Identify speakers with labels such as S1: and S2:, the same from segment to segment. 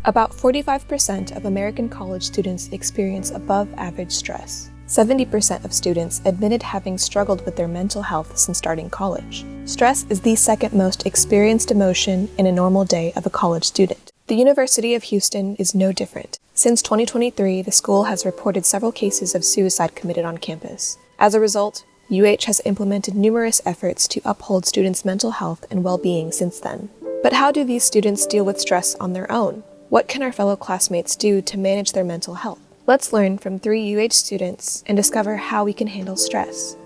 S1: About 45% of American college students experience above-average stress. 70% of students admitted having struggled with their mental health since starting college. Stress is the second most experienced emotion in a normal day of a college student. The University of Houston is no different. Since 2023, the school has reported several cases of suicide committed on campus. As a result, UH has implemented numerous efforts to uphold students' mental health and well-being since then. But how do these students deal with stress on their own? What can our fellow classmates do to manage their mental health? Let's learn from 3 UH students and discover how we can handle stress.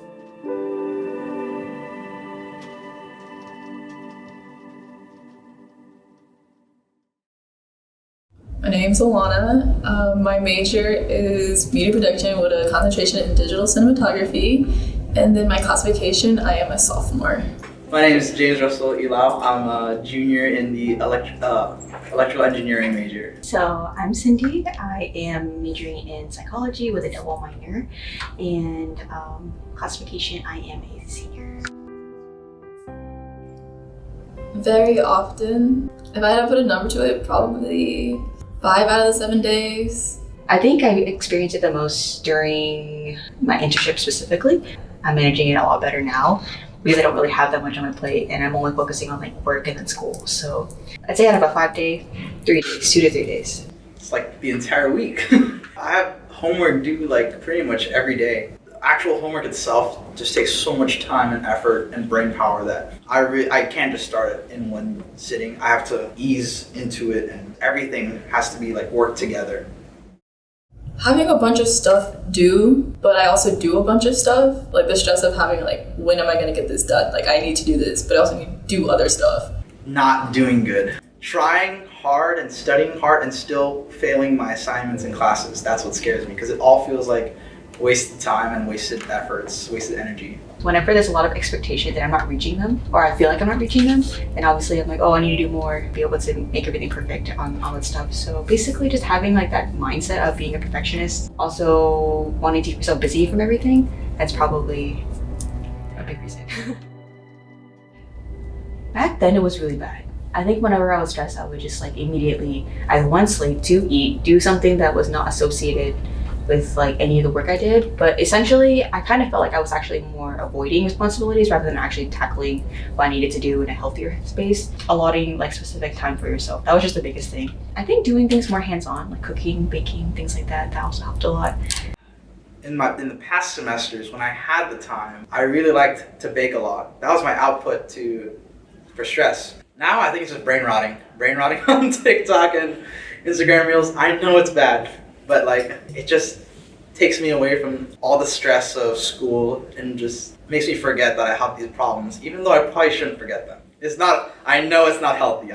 S2: My name's Alana. My major is media production with a concentration in digital cinematography. And then my classification, I am a sophomore.
S3: My name is James Russell Ilao. I'm a junior in the electrical engineering major.
S4: So I'm Cindy. I am majoring in psychology with a double minor, and classification, I am a senior.
S2: Very often, if I had to put a number to it, probably 5 out of the 7 days.
S4: I think I experienced it the most during my internship specifically. I'm managing it a lot better now because I don't really have that much on my plate and I'm only focusing on like work and then school. So I'd say out of a 5 day, 3 days, 2 to 3 days.
S3: It's like the entire week. I have homework due like pretty much every day. The actual homework itself just takes so much time and effort and brain power that I can't just start it in one sitting. I have to ease into it and everything has to be like work together.
S2: Having a bunch of stuff due, but I also do a bunch of stuff. Like the stress of having like, when am I gonna get this done? Like I need to do this, but I also need to do other stuff.
S3: Not doing good. Trying hard and studying hard and still failing my assignments and classes. That's what scares me because it all feels like wasted time and wasted efforts, wasted energy.
S4: Whenever there's a lot of expectation that I'm not reaching them, or I feel like I'm not reaching them, then obviously I'm like, oh, I need to do more, be able to make everything perfect on all that stuff. So basically just having like that mindset of being a perfectionist, also wanting to keep yourself busy from everything, that's probably a big reason. Back then it was really bad. I think whenever I was stressed, I would just like immediately either one, sleep, two, eat, do something that was not associated with like any of the work I did, but essentially I kind of felt like I was actually more avoiding responsibilities rather than actually tackling what I needed to do in a healthier space. Allotting like specific time for yourself, that was just the biggest thing. I think doing things more hands-on, like cooking, baking, things like that, that also helped a lot.
S3: In the past semesters when I had the time, I really liked to bake a lot. That was my output for stress. Now I think it's just brain rotting on TikTok and Instagram Reels. I know it's bad, but like it just takes me away from all the stress of school and just makes me forget that I have these problems, even though I probably shouldn't forget them. I know it's not healthy.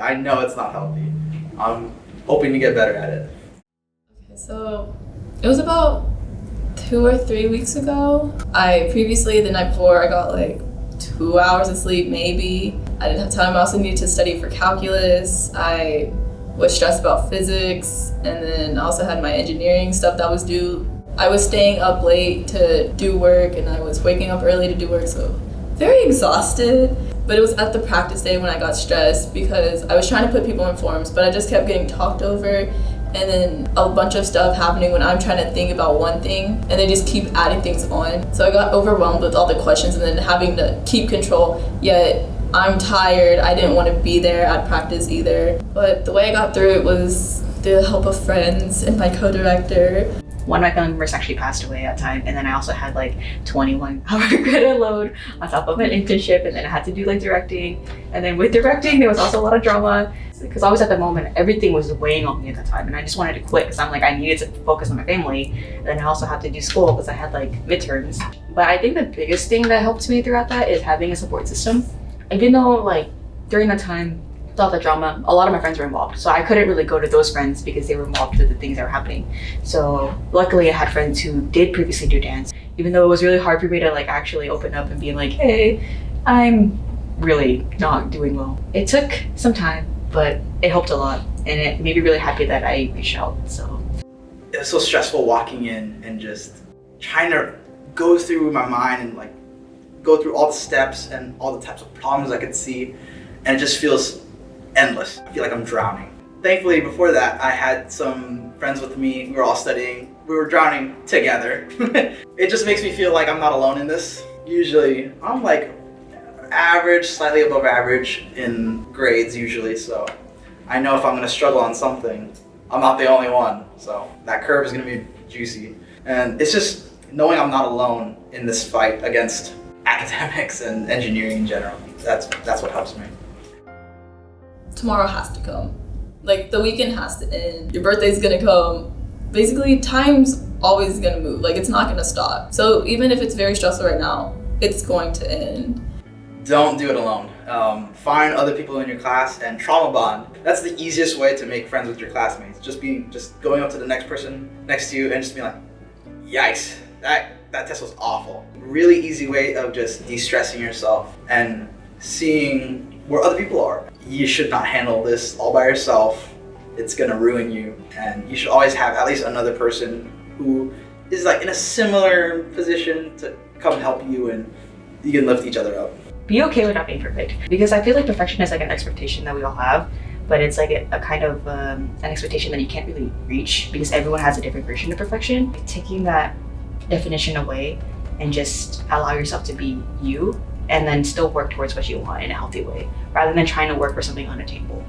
S3: I'm hoping to get better at it.
S2: Okay, so it was about 2 or 3 weeks ago. The night before, I got like 2 hours of sleep, maybe. I didn't have time. I also needed to study for calculus. I was stressed about physics, and then I also had my engineering stuff that was due. I was staying up late to do work, and I was waking up early to do work, so very exhausted. But it was at the practice day when I got stressed because I was trying to put people in forms, but I just kept getting talked over, and then a bunch of stuff happening when I'm trying to think about one thing, and they just keep adding things on. So I got overwhelmed with all the questions and then having to keep control, yet I'm tired. I didn't want to be there at practice either. But the way I got through it was the help of friends and my co-director.
S4: One of my family members actually passed away at that time, and then I also had like 21-hour credit load on top of an internship, and then I had to do like directing. And then with directing, there was also a lot of drama because I was at the moment, everything was weighing on me at that time, and I just wanted to quit because I'm like, I needed to focus on my family. And then I also had to do school because I had like midterms. But I think the biggest thing that helped me throughout that is having a support system. Even though like during that time, with all the drama, a lot of my friends were involved. So I couldn't really go to those friends because they were involved with the things that were happening. So luckily I had friends who did previously do dance, even though it was really hard for me to like actually open up and be like, hey, I'm really not doing well. It took some time, but it helped a lot. And it made me really happy that I reached out, so.
S3: It was so stressful walking in and just trying to go through my mind and like go through all the steps and all the types of problems I could see, and it just feels endless. I feel like I'm drowning. Thankfully, before that, I had some friends with me. We were all studying. We were drowning together. It just makes me feel like I'm not alone in this. Usually, I'm like average, slightly above average in grades usually, so I know if I'm gonna struggle on something, I'm not the only one. So that curve is gonna be juicy. And it's just knowing I'm not alone in this fight against academics and engineering in general. That's what helps me.
S2: Tomorrow has to come. Like, the weekend has to end. Your birthday's gonna come. Basically, time's always gonna move. Like, it's not gonna stop. So even if it's very stressful right now, it's going to end.
S3: Don't do it alone. Find other people in your class and trauma bond. That's the easiest way to make friends with your classmates. Just going up to the next person next to you and just being like, yikes, that test was awful. Really easy way of just de-stressing yourself and seeing where other people are. You should not handle this all by yourself. It's gonna ruin you, and you should always have at least another person who is like in a similar position to come help you, and you can lift each other up.
S4: Be okay with not being perfect, because I feel like perfection is like an expectation that we all have, but it's like a kind of an expectation that you can't really reach because everyone has a different version of perfection. Taking that definition away and just allow yourself to be you, and then still work towards what you want in a healthy way, rather than trying to work for something unattainable.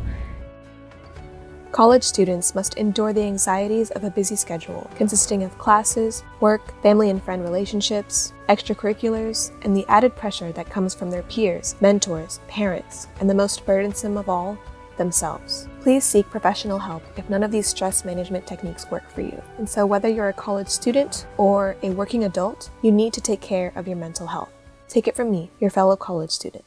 S1: College students must endure the anxieties of a busy schedule consisting of classes, work, family and friend relationships, extracurriculars, and the added pressure that comes from their peers, mentors, parents, and the most burdensome of all, themselves. Please seek professional help if none of these stress management techniques work for you. And so whether you're a college student or a working adult, you need to take care of your mental health. Take it from me, your fellow college student.